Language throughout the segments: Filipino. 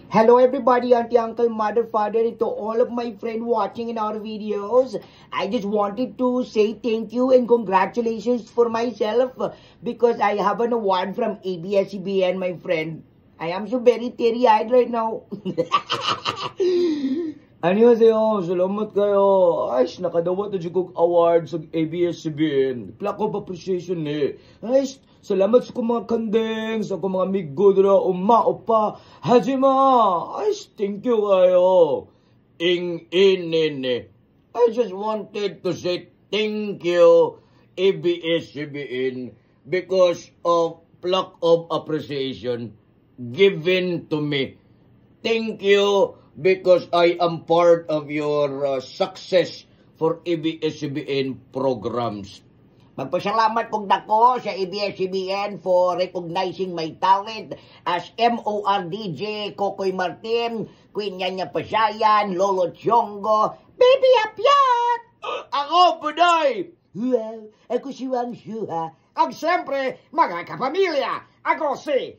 Hello everybody, auntie, uncle, mother, father, and to all of my friends watching in our videos. I just wanted to say thank you and congratulations for myself because I have an award from ABS-CBN, my friend. I am so very teary-eyed right now. Annyeonghaseyo, salamat kayo. Ay, nakadawat na kong award sa ABS-CBN. Plaque of appreciation eh. Ay, salamat sa mga kandeng, sa mga amigo dira, opa. Hajima, ay, thank you kayo. I just wanted to say thank you, ABS-CBN, because of plaque of appreciation given to me. Thank you because I am part of your success for ABS-CBN programs. Magpasalamat kong dako sa ABS-CBN for recognizing my talent as MORDJ, Kokoy Martin, Queen Nyanya Pasayan, Lolo Chongo, Baby Apyat! Ako, Buday! Well, ako si Wang Shuha. At siyempre, mga kapamilya, ako si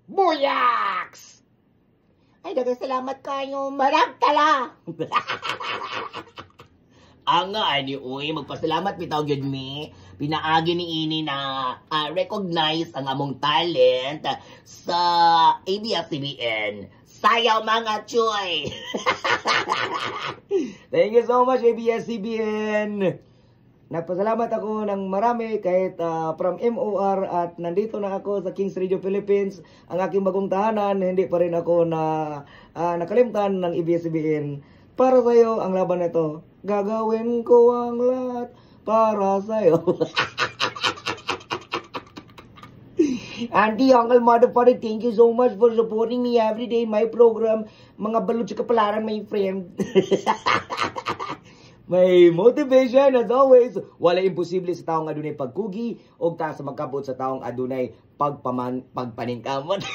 Buyaks! Ay, nagasalamat kayo. Maragtala. Ang nga, ni uy, magpasalamat bitaw yun mi. Pinaagi ni ini na recognize ang among talent sa ABS-CBN. Sayaw mga choy. Thank you so much, ABS-CBN. Nagpasalamat ako ng marami kahit from MOR at nandito na ako sa Kings Radio Philippines, ang aking bagong tahanan. Hindi pa rin ako nakalimtan ng ABS-CBN. Para sa'yo ang laban nito. Gagawin ko ang lahat para sa'yo. Auntie, uncle, mother, father, thank you so much for supporting me every day in my program. Mga balot sa kapalaran, my friend. May motivation as always. Wala imposible sa taong adunay pagkugi o ta sa magkabot sa taong adunay pagpaningkamot.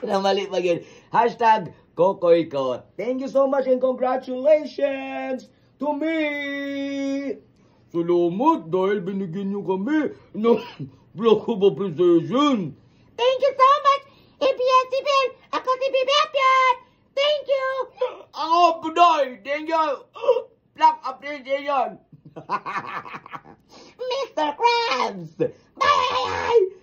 Namali pa yun. Hashtag Kokoy Ko. Thank you so much and congratulations to me. Salamat dahil binigyan nyo kami ng block of appreciation. Thank you so much, ABS-CBN. Ako si Bibi Apyat. Thank you. Ako, Buday. Thank you. Block appreciation. Mr. Krabs. Bye.